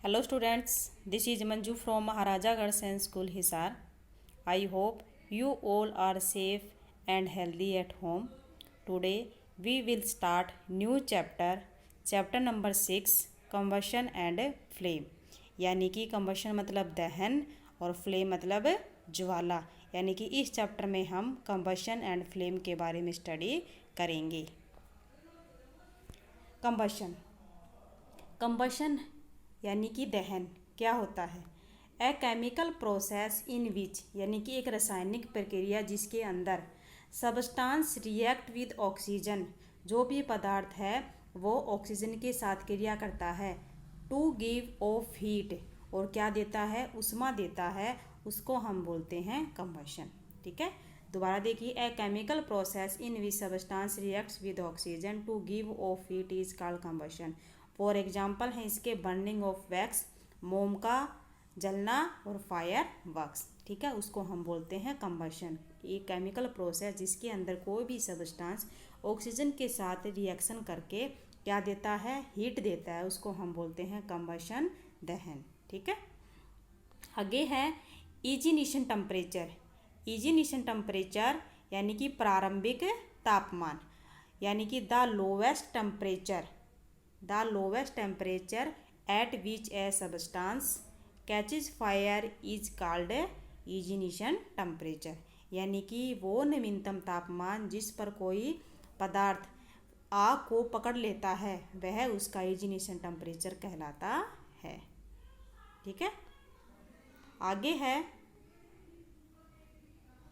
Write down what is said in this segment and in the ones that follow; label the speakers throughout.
Speaker 1: Hello students, this is Manju from Maharaja Girls School Hisar. I hope you all are safe and healthy at home. Today we will start new chapter number 6, combustion and flame. यानी कि combustion मतलब दहन और flame मतलब ज्वाला। यानी कि इस chapter में हम combustion and flame के बारे में स्टडी करेंगे। कंबशन यानी कि दहन क्या होता है? ए केमिकल प्रोसेस इन विच यानी कि एक रासायनिक प्रक्रिया जिसके अंदर सबस्टांस रिएक्ट विद ऑक्सीजन, जो भी पदार्थ है वो ऑक्सीजन के साथ क्रिया करता है, टू गिव ऑफ हीट, और क्या देता है? उष्मा देता है, उसको हम बोलते हैं कंबशन। ठीक है, दोबारा देखिए, a chemical process in which substance reacts with oxygen to give off heat is called combustion. For example है इसके बर्निंग ऑफ वैक्स, मोम का जलना और फायर वर्क्स। ठीक है, उसको हम बोलते हैं कंबशन। ये केमिकल प्रोसेस जिसके अंदर कोई भी सबस्टांस ऑक्सीजन के साथ रिएक्शन करके क्या देता है? हीट देता है, उसको हम बोलते हैं कंबशन, दहन। ठीक है, आगे है इग्निशन टेम्परेचर। इग्निशन टेम्परेचर यानी कि प्रारंभिक तापमान, यानी कि the lowest temperature at which A substance catches fire is called ignition temperature. यानी कि वो नवीनतम तापमान जिस पर कोई पदार्थ आग को पकड़ लेता है वह उसका इग्निशन टेम्परेचर कहलाता है। ठीक है,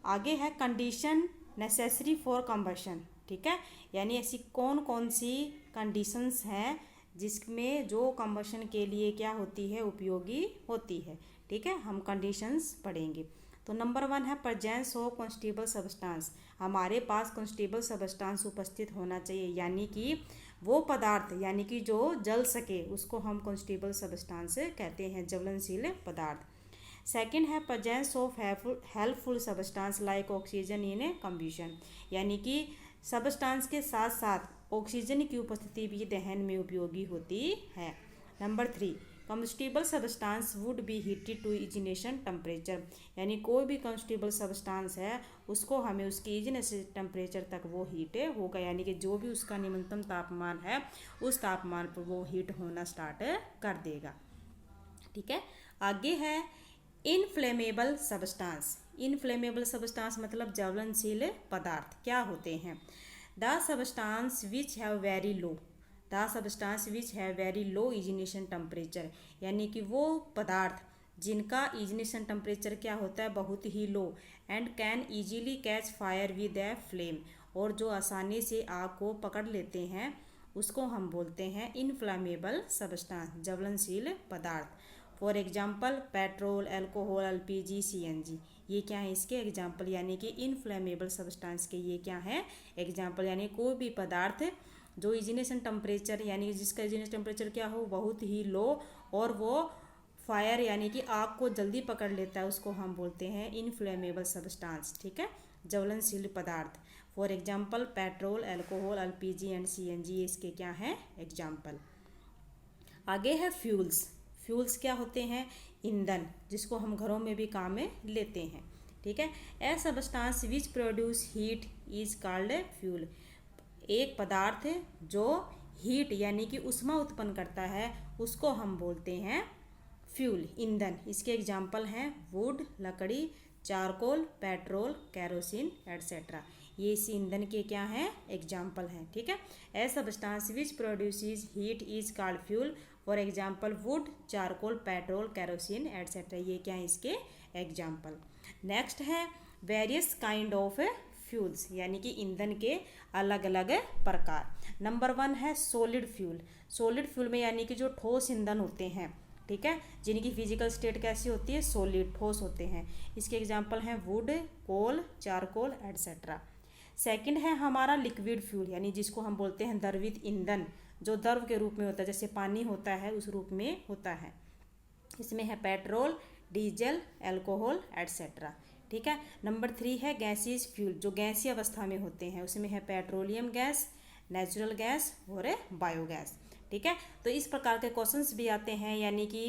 Speaker 1: आगे है कंडीशन नेसेसरी फॉर कंबशन। ठीक है, यानी ऐसी कौन कौन सी कंडीशंस हैं जिसमें जो कंबशन के लिए क्या होती है? उपयोगी होती है। ठीक है, हम कंडीशंस पढ़ेंगे। तो नंबर 1 है प्रेजेंस ऑफ कॉन्स्टेबल सबस्टांस। हमारे पास कॉन्स्टेबल सबस्टांस उपस्थित होना चाहिए, यानी कि वो पदार्थ यानी कि जो जल सके उसको हम कॉन्स्टेबल सबस्टांस कहते हैं, ज्वलनशील पदार्थ। सेकेंड है presence of helpful substance like oxygen in combustion, यानी कि सबस्टांस के साथ साथ ऑक्सीजन की उपस्थिति भी दहन में उपयोगी होती है। Number 3, combustible substance would be heated to ignition temperature, यानी कोई भी कम्बस्टिबल सबस्टांस है उसको हमें उसकी इग्निशन टेम्परेचर तक वो हीट होगा, यानी कि जो भी उसका न्यूनतम तापमान है उस तापमान पर वो हीट होना स्टार्ट कर देगा। ठीक है, आगे है इनफ्लेमेबल सबस्टांस। इनफ्लेमेबल सबस्टांस मतलब ज्वलनशील पदार्थ क्या होते हैं? The substance which have very low ignition temperature, यानी कि वो पदार्थ जिनका इग्निशन टेम्परेचर क्या होता है? बहुत ही low, and can easily catch fire with a flame, और जो आसानी से आग को पकड़ लेते हैं उसको हम बोलते हैं इनफ्लेमेबल सबस्टांस, ज्वलनशील पदार्थ। For example petrol, alcohol, LPG, CNG, ये क्या है? इसके एग्जाम्पल, यानी कि इनफ्लेमेबल सबस्टांस के ये क्या है? एग्जाम्पल, यानी कोई भी पदार्थ जो इग्निशन टेम्परेचर यानी जिसका इग्निशन टेम्परेचर क्या हो? बहुत ही लो, और वो फायर यानी कि आग को जल्दी पकड़ लेता है, उसको हम बोलते हैं इनफ्लेमेबल सबस्टांस। ठीक है, ज्वलनशील पदार्थ। For example petrol, alcohol, LPG and CNG, इसके क्या है? एग्जाम्पल। आगे है फ्यूल्स क्या होते हैं? ईंधन, जिसको हम घरों में भी काम में लेते हैं। ठीक है, ए substance which produce heat is called fuel, एक पदार्थ जो हीट यानी कि उष्मा उत्पन्न करता है उसको हम बोलते हैं फ्यूल, ईंधन। इसके एग्जाम्पल हैं वुड, लकड़ी, चारकोल, पेट्रोल, कैरोसिन एटसेट्रा, ये इस ईंधन के क्या हैं? एग्जाम्पल हैं। ठीक है, ए substance which produces heat is called fuel. For example would, charcoal, petrol, kerosene etcetera, ये क्या है? इसके एग्जाम्पल। नेक्स्ट है वेरियस काइंड ऑफ फ्यूल्स, यानी कि ईंधन के अलग अलग प्रकार। नंबर 1 है सॉलिड फ्यूल में यानी कि जो ठोस ईंधन होते हैं, ठीक है, जिनकी फिजिकल स्टेट कैसी होती है? सॉलिड, ठोस होते हैं। इसके एग्जाम्पल हैं wood, coal, charcoal etcetera. Second है हमारा लिक्विड फ्यूल, यानी जिसको हम बोलते हैं द्रवित ईंधन, जो द्रव के रूप में होता है, जैसे पानी होता है उस रूप में होता है। इसमें है पेट्रोल, डीजल, एल्कोहल एटसेट्रा। ठीक है, नंबर 3 है गैसीज फ्यूल, जो गैसीय अवस्था में होते हैं, उसमें है पेट्रोलियम गैस, नेचुरल गैस और बायोगैस। ठीक है। तो इस प्रकार के क्वेश्चंस भी आते हैं, यानी कि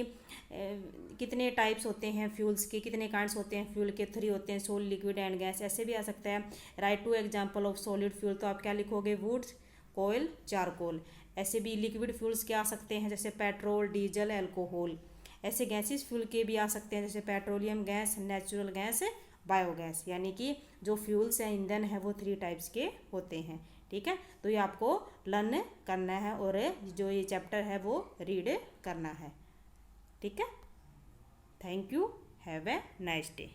Speaker 1: कितने टाइप्स होते हैं फ्यूल्स के, कितने काइंड्स होते हैं फ्यूल के, 3 होते हैं, सोलिड, लिक्विड एंड गैस, ऐसे भी आ सकता है। Right 2 example of solid fuel, तो आप क्या लिखोगे, वुड, कोयल, चारकोल। ऐसे भी लिक्विड फ्यूल्स क्या आ सकते हैं, जैसे पेट्रोल, डीजल, एल्कोहल। ऐसे गैसेस फ्यूल के भी आ सकते हैं, जैसे petroleum gas, natural gas, biogas. यानी कि जो फ्यूल्स हैं, ईंधन है, वो 3 टाइप्स के होते हैं, ठीक है। तो ये आपको लर्न करना है और जो ये चैप्टर है वो रीड करना है, ठीक है। Thank you, have a nice day.